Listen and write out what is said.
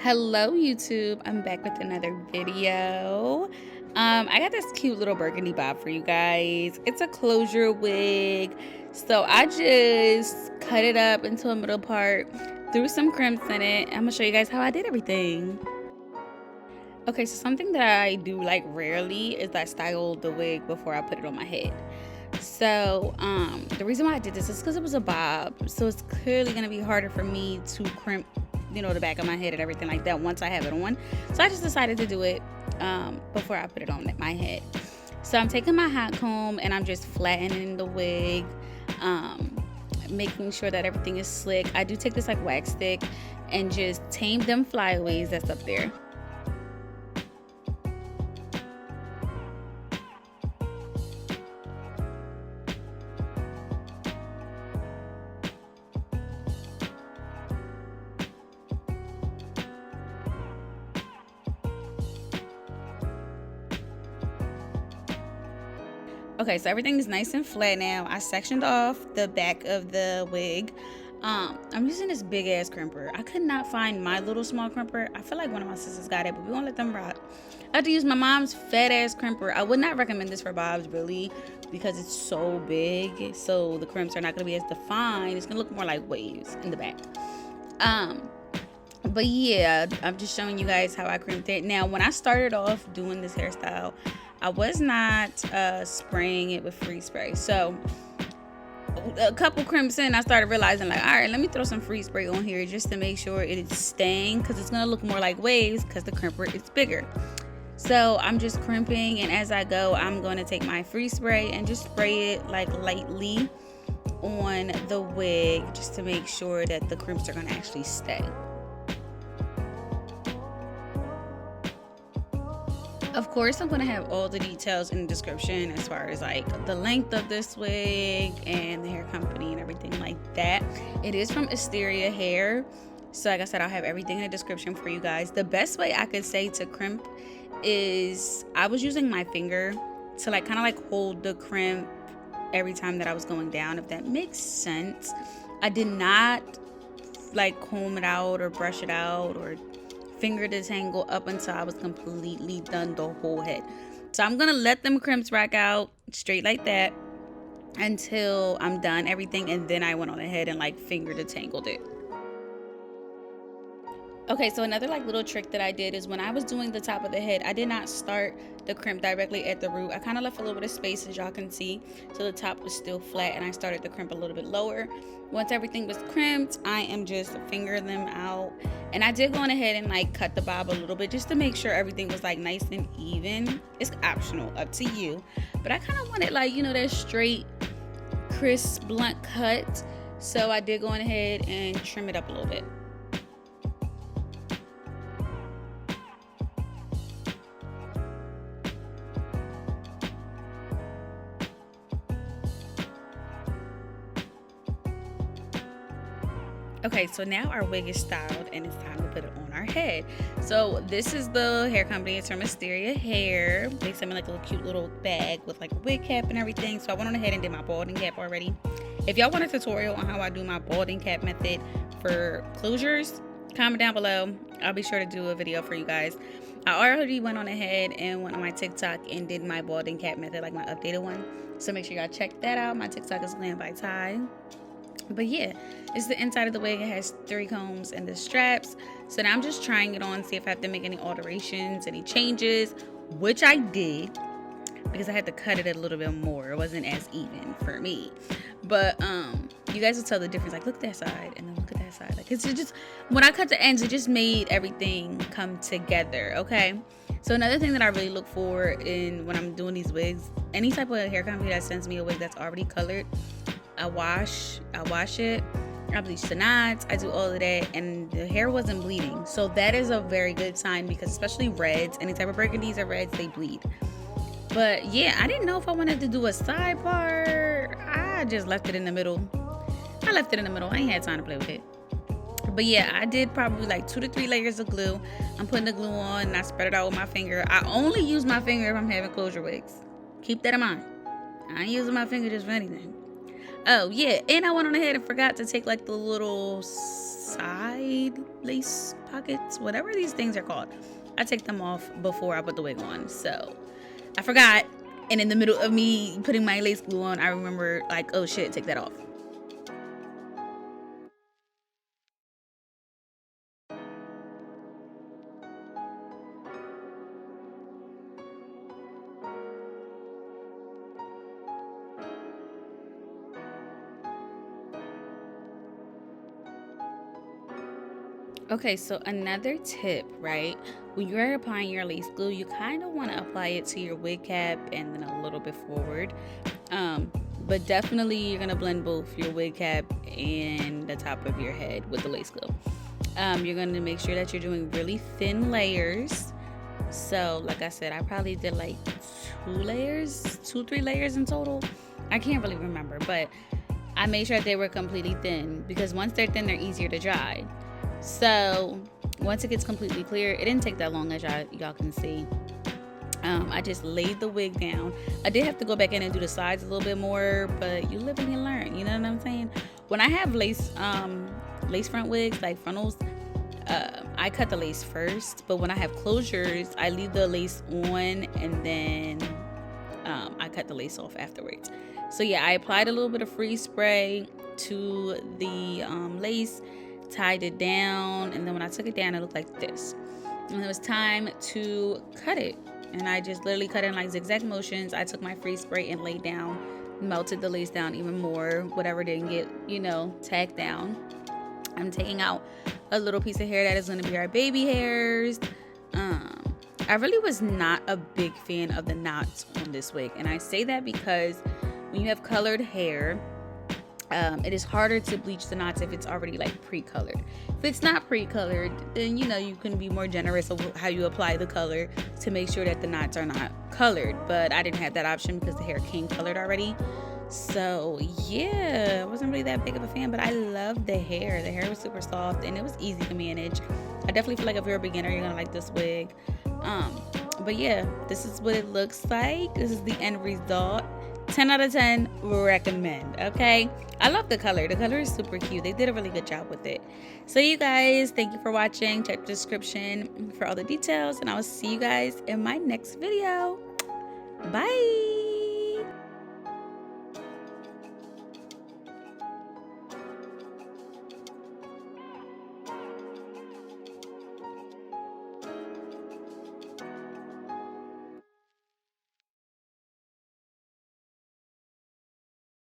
Hello YouTube, I'm back with another video. I got this cute little burgundy bob for you guys. It's a closure wig, so I just cut it up into a middle part, threw some crimps in it. I'm gonna show you guys how I did everything. Okay, so something that I do like rarely is I style the wig before I put it on my head. So the reason why I did this is because it was a bob, so it's clearly gonna be harder for me to crimp, you know, the back of my head and everything like that once I have it on. So I just decided to do it before I put it on my head. So I'm taking my hot comb and I'm just flattening the wig, making sure that everything is slick. I do take this like wax stick and just tame them flyaways that's up there. Okay, so everything is nice and flat now. I sectioned off the back of the wig. I'm using this big ass crimper. I could not find my little small crimper. I feel like one of my sisters got it, but we won't let them rock. I had to use my mom's fat ass crimper. I would not recommend this for bobs really because it's so big. So the crimps are not gonna be as defined. It's gonna look more like waves in the back. But yeah, I'm just showing you guys how I crimped it. Now, when I started off doing this hairstyle, I was not spraying it with free spray. So a couple crimps in, I started realizing like, all right, let me throw some free spray on here just to make sure it is staying, because it's gonna look more like waves because the crimper is bigger. So I'm just crimping, and as I go, I'm going to take my free spray and just spray it like lightly on the wig just to make sure that the crimps are gonna actually stay. Of course, I'm going to have all the details in the description as far as like the length of this wig and the hair company and everything like that. It is from AsteriaHair. So like I said, I'll have everything in the description for you guys. The best way I could say to crimp is I was using my finger to like kind of like hold the crimp every time that I was going down, if that makes sense. I did not like comb it out or brush it out or finger detangle up until I was completely done the whole head. So I'm gonna let them crimps rack out straight like that until I'm done everything, and then I went on ahead and like finger detangled it. Okay, so another like little trick that I did is when I was doing the top of the head, I did not start the crimp directly at the root. I kind of left a little bit of space, as y'all can see, so the top was still flat, and I started the crimp a little bit lower. Once everything was crimped, I am just fingering them out, and I did go on ahead and like cut the bob a little bit just to make sure everything was like nice and even. It's optional, up to you, but I kind of wanted like, you know, that straight, crisp, blunt cut, so I did go on ahead and trim it up a little bit. Okay, so now our wig is styled and it's time to put it on our head. So this is the hair company. It's from AsteriaHair. They sent me like a little cute little bag with like a wig cap and everything. So I went on ahead and did my balding cap already. If y'all want a tutorial on how I do my balding cap method for closures, comment down below. I'll be sure to do a video for you guys. I already went on ahead and went on my TikTok and did my balding cap method, like my updated one. So make sure y'all check that out. My TikTok is glambytai. But yeah, it's the inside of the wig. It has 3 combs and the straps. So now I'm just trying it on, see if I have to make any alterations, any changes, which I did because I had to cut it a little bit more. It wasn't as even for me. But you guys will tell the difference. Like, look at that side and then look at that side. Like, it's just, when I cut the ends, it just made everything come together, okay? So another thing that I really look for in when I'm doing these wigs, any type of hair company that sends me a wig that's already colored, I wash it, I bleach the knots, I do all of that, and the hair wasn't bleeding. So that is a very good sign, because especially reds, any type of burgundies or reds, they bleed. But yeah, I didn't know if I wanted to do a side part. I just left it in the middle. I ain't had time to play with it. But yeah, I did probably like 2 to 3 layers of glue. I'm putting the glue on and I spread it out with my finger. I only use my finger if I'm having closure wigs. Keep that in mind. I ain't using my finger just for anything. Oh yeah, and I went on ahead and forgot to take like the little side lace pockets, whatever these things are called. I take them off before I put the wig on, so I forgot. And in the middle of me putting my lace glue on, I remember like, oh shit, take that off. Okay, so another tip, right? When you're applying your lace glue, you kind of want to apply it to your wig cap and then a little bit forward. But definitely you're going to blend both your wig cap and the top of your head with the lace glue. You're going to make sure that you're doing really thin layers. So like I said, I probably did like 3 layers in total. I can't really remember, but I made sure that they were completely thin because once they're thin, they're easier to dry. So once it gets completely clear, it didn't take that long, as y'all can see. I just laid the wig down. I did have to go back in and do the sides a little bit more, but you live and you learn, you know what I'm saying? When I have lace front wigs, like frontals, I cut the lace first, but when I have closures, I leave the lace on and then I cut the lace off afterwards. So yeah, I applied a little bit of freeze spray to the lace, tied it down, and then when I took it down, it looked like this. And it was time to cut it, and I just literally cut it in like zigzag motions. I took my freeze spray and laid down, melted the lace down even more, whatever didn't get, you know, tacked down. I'm taking out a little piece of hair that is going to be our baby hairs. I really was not a big fan of the knots on this wig, and I say that because when you have colored hair, it is harder to bleach the knots if it's already like pre-colored. If it's not pre-colored, then you know you can be more generous of how you apply the color to make sure that the knots are not colored. But I didn't have that option because the hair came colored already. So yeah, I wasn't really that big of a fan, but I loved the hair. The hair was super soft and it was easy to manage. I definitely feel like if you're a beginner, you're gonna like this wig. But yeah, this is what it looks like. This is the end result. 10 out of 10 recommend. Okay, I love the color. The color is super cute. They did a really good job with it. So you guys, thank you for watching. Check the description for all the details, and I will see you guys in my next video. Bye.